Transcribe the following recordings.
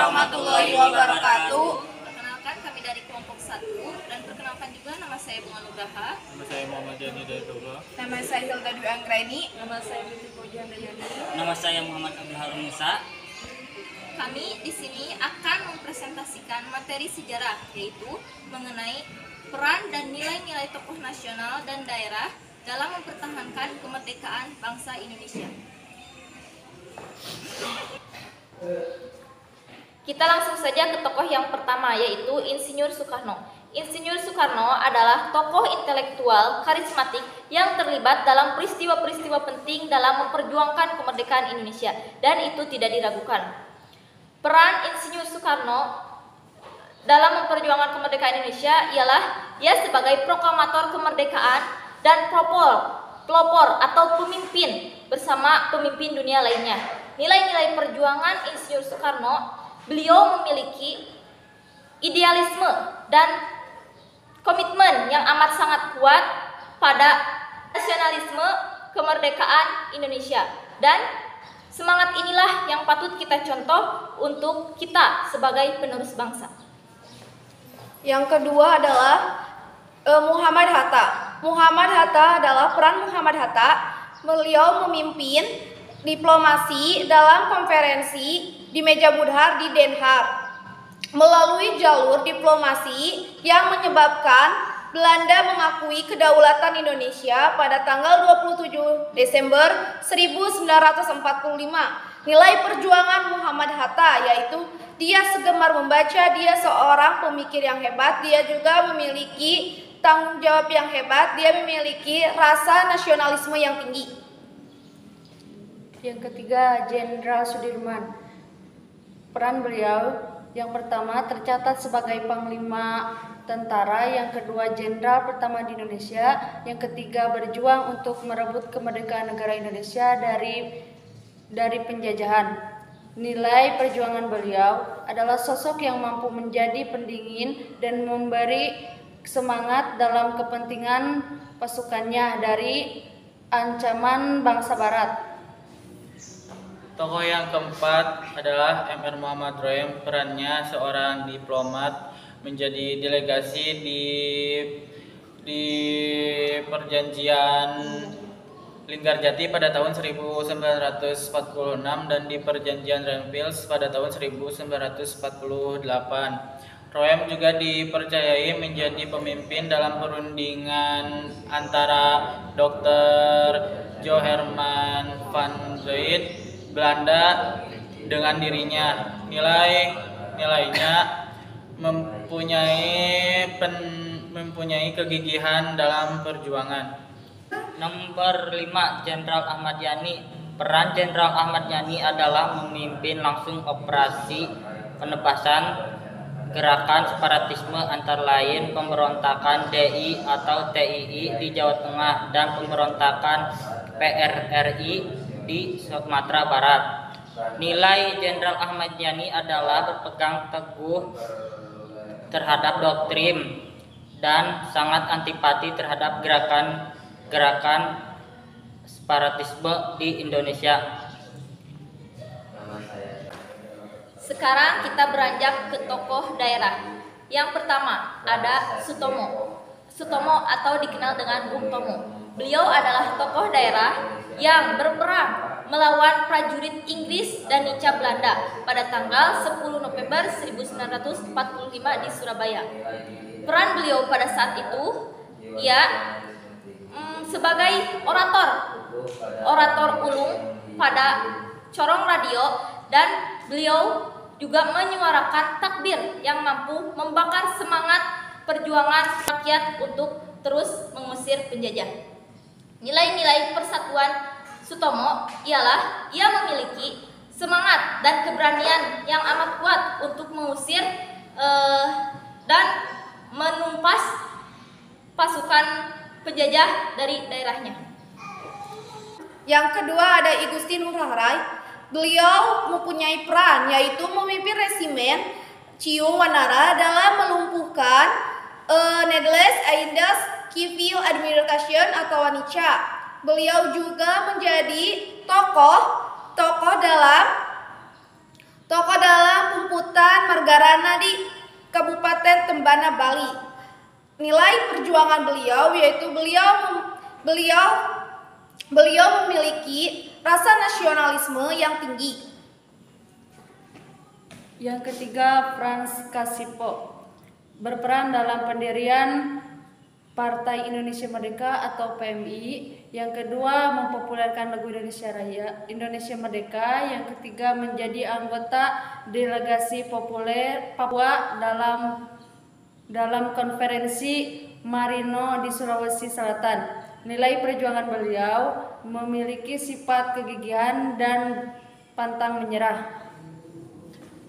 warahmatullahi wabarakatuh. Perkenalkan, kami dari kelompok 1 dan perkenalkan juga nama saya Bunga Nugraha. Nama saya Muhammad Jani dari Toba. Nama saya Hilda Dwi Anggraini. Nama saya Binti Puji Handayani. Nama saya Muhammad Abdul Harum Musa. Kami di sini akan mempresentasikan materi sejarah, yaitu mengenai peran dan nilai-nilai tokoh nasional dan daerah dalam mempertahankan kemerdekaan bangsa Indonesia. Kita langsung saja ke tokoh yang pertama, yaitu Insinyur Soekarno. Insinyur Soekarno adalah tokoh intelektual karismatik yang terlibat dalam peristiwa-peristiwa penting dalam memperjuangkan kemerdekaan Indonesia, dan itu tidak diragukan. Peran Insinyur Soekarno dalam memperjuangkan kemerdekaan Indonesia ialah ia sebagai proklamator kemerdekaan dan pelopor atau pemimpin bersama pemimpin dunia lainnya. Nilai-nilai perjuangan Insinyur Soekarno, beliau memiliki idealisme dan komitmen yang amat sangat kuat pada nasionalisme kemerdekaan Indonesia, dan semangat inilah yang patut kita contoh untuk kita sebagai penerus bangsa. Yang kedua adalah Muhammad Hatta. Muhammad Hatta adalah peran Muhammad Hatta. Beliau memimpin diplomasi dalam konferensi di Meja Budhar di Den Haag melalui jalur diplomasi yang menyebabkan Belanda mengakui kedaulatan Indonesia pada tanggal 27 Desember 1945. Nilai perjuangan Muhammad Hatta yaitu dia segemar membaca, dia seorang pemikir yang hebat, dia juga memiliki tanggung jawab yang hebat, dia memiliki rasa nasionalisme yang tinggi. Yang ketiga, Jenderal Sudirman. Peran beliau yang pertama tercatat sebagai Panglima Tentara, yang kedua Jenderal pertama di Indonesia, yang ketiga berjuang untuk merebut kemerdekaan negara Indonesia dari penjajahan. Nilai perjuangan beliau adalah sosok yang mampu menjadi pendingin dan memberi semangat dalam kepentingan pasukannya dari ancaman bangsa Barat. Tokoh yang keempat adalah Mr. Muhammad Roem. Perannya seorang diplomat menjadi delegasi di perjanjian Linggarjati pada tahun 1946 dan di perjanjian Renville pada tahun 1948. Roem juga dipercayai menjadi pemimpin dalam perundingan antara Dr. Jo Herman van Zeist Belanda dengan dirinya. Nilainya mempunyai kegigihan dalam perjuangan. Nomor 5, Jenderal Ahmad Yani. Peran Jenderal Ahmad Yani adalah memimpin langsung operasi penebasan gerakan separatisme, antara lain pemberontakan DI atau TII di Jawa Tengah dan pemberontakan PRRI di Sumatera Barat. Nilai Jenderal Ahmad Yani adalah berpegang teguh terhadap doktrin dan sangat antipati terhadap gerakan separatisme di Indonesia. Sekarang kita beranjak ke tokoh daerah. Yang pertama ada Sutomo. Sutomo atau dikenal dengan Bung Tomo. Beliau adalah tokoh daerah yang berperang melawan prajurit Inggris dan Nica Belanda pada tanggal 10 November 1945 di Surabaya. Peran beliau pada saat itu ia sebagai orator ulung pada corong radio, dan beliau juga menyuarakan takbir yang mampu membakar semangat perjuangan rakyat untuk terus mengusir penjajah. Nilai-nilai persatuan Sutomo ialah ia memiliki semangat dan keberanian yang amat kuat untuk mengusir dan menumpas pasukan penjajah dari daerahnya. Yang kedua ada I Gusti Ngurah Rai. Beliau mempunyai peran yaitu memimpin resimen Ciung Wanara dalam melumpuhkan Netherlands Indies Civil Administration atau Wanica. Beliau juga menjadi tokoh dalam pembunuhan negarana di Kabupaten Tembana, Bali. Nilai perjuangan beliau yaitu beliau memiliki rasa nasionalisme yang tinggi. Yang ketiga, Frans Kasipo berperan dalam pendirian Partai Indonesia Merdeka atau PMI. Yang kedua, mempopulerkan lagu Indonesia Raya, Indonesia Merdeka. Yang ketiga, menjadi anggota delegasi populer Papua dalam konferensi Marino di Sulawesi Selatan. Nilai perjuangan beliau memiliki sifat kegigihan dan pantang menyerah.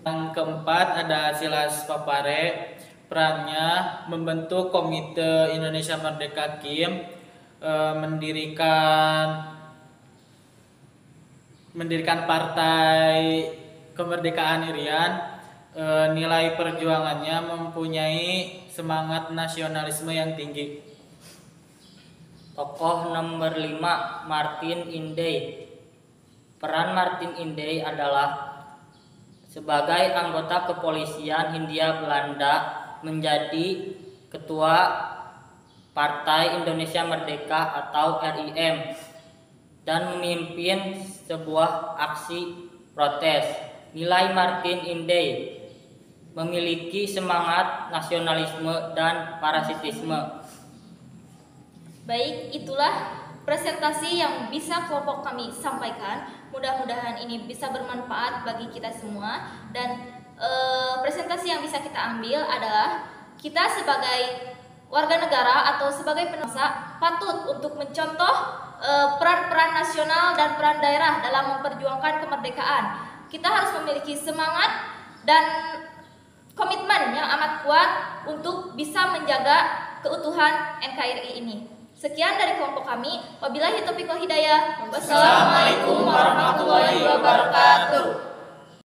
Yang keempat ada Silas Papare, perannya membentuk Komite Indonesia Merdeka KIM, mendirikan Partai Kemerdekaan Irian. Nilai perjuangannya mempunyai semangat nasionalisme yang tinggi. Tokoh nomor 5, Martin Inday. Peran Martin Inday adalah sebagai anggota kepolisian Hindia Belanda, menjadi ketua Partai Indonesia Merdeka atau RIM dan memimpin sebuah aksi protes. Nilai Martin Inday memiliki semangat nasionalisme dan parasitisme. Baik, itulah presentasi yang bisa kelompok kami sampaikan. Mudah-mudahan ini bisa bermanfaat bagi kita semua. Dan presentasi yang bisa kita ambil adalah kita sebagai warga negara atau sebagai pengusaha patut untuk mencontoh peran-peran nasional dan peran daerah dalam memperjuangkan kemerdekaan. Kita harus memiliki semangat dan komitmen yang amat kuat untuk bisa menjaga keutuhan NKRI ini. Sekian dari kelompok kami. Wabillahi taufiq wal hidayah. Wassalamualaikum warahmatullahi wabarakatuh.